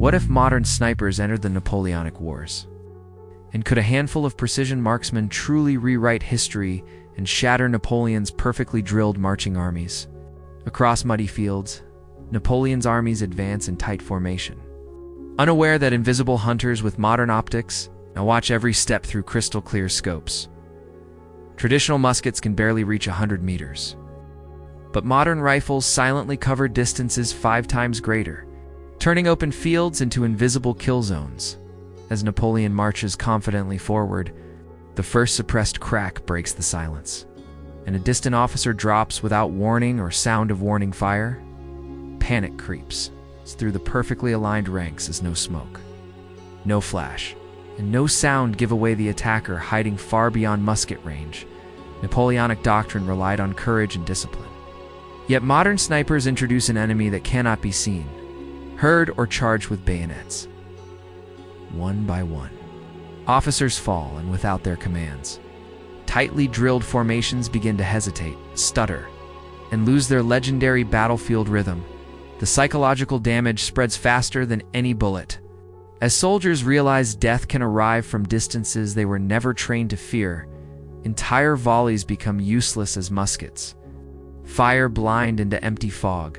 What if modern snipers entered the Napoleonic Wars? And could a handful of precision marksmen truly rewrite history and shatter Napoleon's perfectly drilled marching armies? Across muddy fields, Napoleon's armies advance in tight formation. Unaware that invisible hunters with modern optics now watch every step through crystal-clear scopes. Traditional muskets can barely reach 100 meters. But modern rifles silently cover distances 5 times greater, turning open fields into invisible kill zones. As Napoleon marches confidently forward, the first suppressed crack breaks the silence, and a distant officer drops without warning or sound of warning fire. Panic creeps through the perfectly aligned ranks as no smoke, no flash, and no sound give away the attacker hiding far beyond musket range. Napoleonic doctrine relied on courage and discipline. Yet modern snipers introduce an enemy that cannot be seen, heard, or charged with bayonets. One by one, officers fall, and without their commands, tightly drilled formations begin to hesitate, stutter, and lose their legendary battlefield rhythm. The psychological damage spreads faster than any bullet. As soldiers realize death can arrive from distances they were never trained to fear, entire volleys become useless as muskets. Fire blind into empty fog,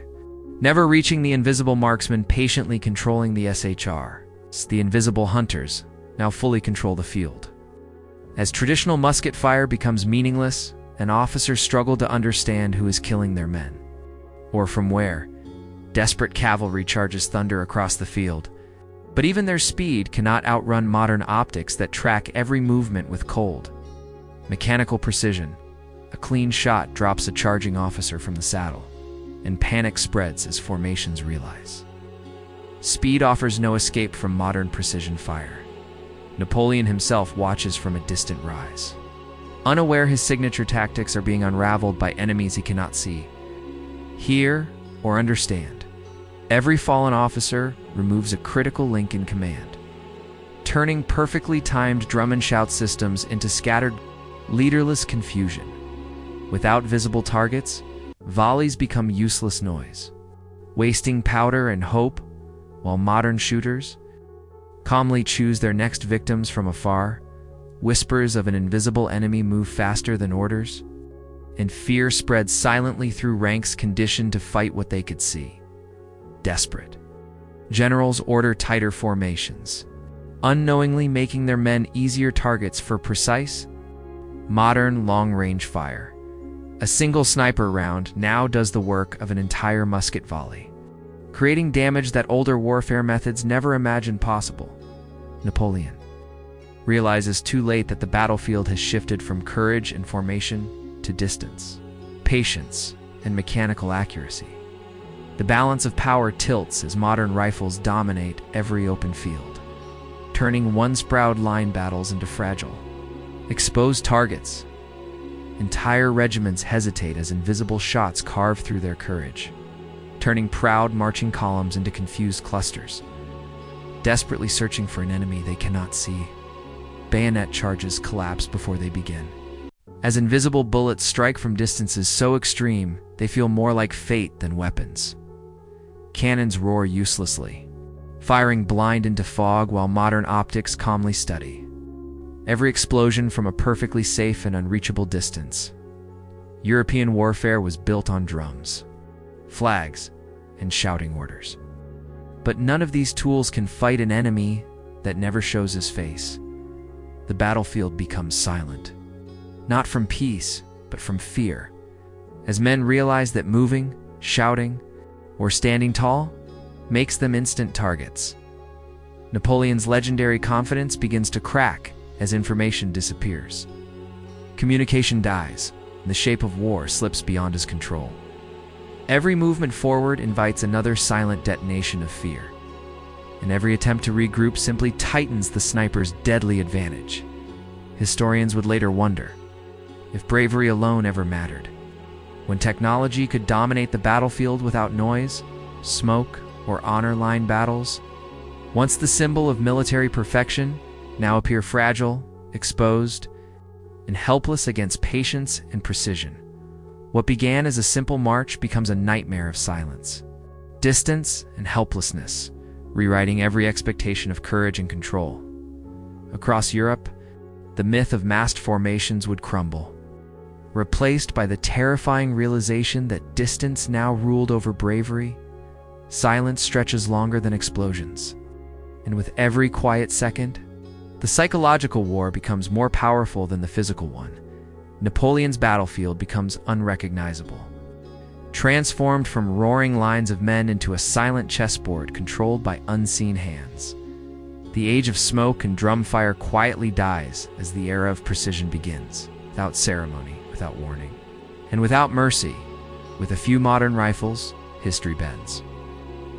never reaching the invisible marksman patiently controlling the SHR. The invisible hunters now fully control the field. As traditional musket fire becomes meaningless, and officers struggle to understand who is killing their men, or from where, desperate cavalry charges thunder across the field. But even their speed cannot outrun modern optics that track every movement with cold, mechanical precision. A clean shot drops a charging officer from the saddle, and panic spreads as formations realize. Speed offers no escape from modern precision fire. Napoleon himself watches from a distant rise, unaware his signature tactics are being unraveled by enemies he cannot see, hear, or understand. Every fallen officer removes a critical link in command, turning perfectly timed drum and shout systems into scattered, leaderless confusion. Without visible targets, volleys become useless noise, wasting powder and hope, while modern shooters calmly choose their next victims from afar. Whispers of an invisible enemy move faster than orders, and fear spreads silently through ranks conditioned to fight what they could see. Desperate generals order tighter formations, unknowingly making their men easier targets for precise, modern long-range fire. A single sniper round now does the work of an entire musket volley, creating damage that older warfare methods never imagined possible. Napoleon realizes too late that the battlefield has shifted from courage and formation to distance, patience, and mechanical accuracy. The balance of power tilts as modern rifles dominate every open field, turning once-proud line battles into fragile, exposed targets. Entire regiments hesitate as invisible shots carve through their courage, turning proud marching columns into confused clusters, desperately searching for an enemy they cannot see. Bayonet charges collapse before they begin. As invisible bullets strike from distances so extreme, they feel more like fate than weapons. Cannons roar uselessly, firing blind into fog while modern optics calmly study every explosion from a perfectly safe and unreachable distance. European warfare was built on drums, flags, and shouting orders. But none of these tools can fight an enemy that never shows his face. The battlefield becomes silent, not from peace, but from fear, as men realize that moving, shouting, or standing tall makes them instant targets. Napoleon's legendary confidence begins to crack as information disappears. Communication dies, and the shape of war slips beyond his control. Every movement forward invites another silent detonation of fear, and every attempt to regroup simply tightens the sniper's deadly advantage. Historians would later wonder if bravery alone ever mattered, when technology could dominate the battlefield without noise, smoke, or honor-line battles. Once the symbol of military perfection now appear fragile, exposed, and helpless against patience and precision. What began as a simple march becomes a nightmare of silence, distance, and helplessness, rewriting every expectation of courage and control. Across Europe, the myth of massed formations would crumble, replaced by the terrifying realization that distance now ruled over bravery. Silence stretches longer than explosions, and with every quiet second, the psychological war becomes more powerful than the physical one. Napoleon's battlefield becomes unrecognizable, transformed from roaring lines of men into a silent chessboard controlled by unseen hands. The age of smoke and drum fire quietly dies as the era of precision begins, without ceremony, without warning, and without mercy. With a few modern rifles, history bends,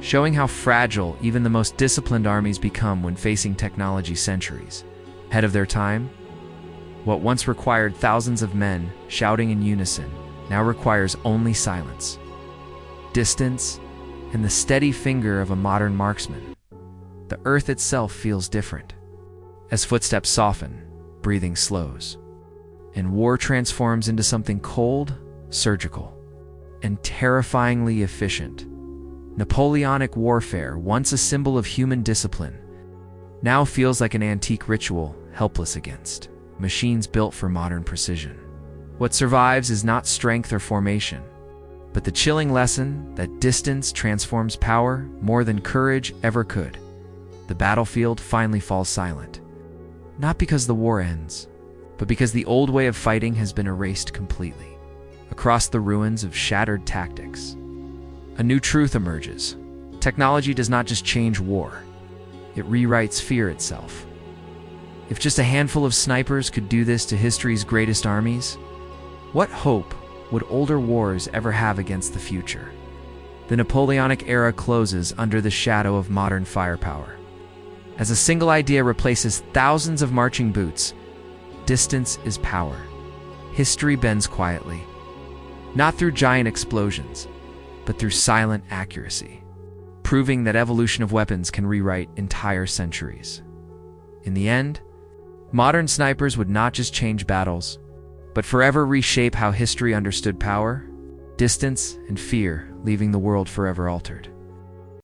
showing how fragile even the most disciplined armies become when facing technology centuries ahead of their time. What once required thousands of men shouting in unison now requires only silence, distance, and the steady finger of a modern marksman. The earth itself feels different. As footsteps soften, breathing slows, and war transforms into something cold, surgical, and terrifyingly efficient. Napoleonic warfare, once a symbol of human discipline, now feels like an antique ritual helpless against machines built for modern precision. What survives is not strength or formation, but the chilling lesson that distance transforms power more than courage ever could. The battlefield finally falls silent, not because the war ends, but because the old way of fighting has been erased completely. Across the ruins of shattered tactics, a new truth emerges. Technology does not just change war, it rewrites fear itself. If just a handful of snipers could do this to history's greatest armies, what hope would older wars ever have against the future? The Napoleonic era closes under the shadow of modern firepower. As a single idea replaces thousands of marching boots, distance is power. History bends quietly, not through giant explosions, but through silent accuracy, proving that evolution of weapons can rewrite entire centuries. In the end, modern snipers would not just change battles, but forever reshape how history understood power, distance, and fear, leaving the world forever altered.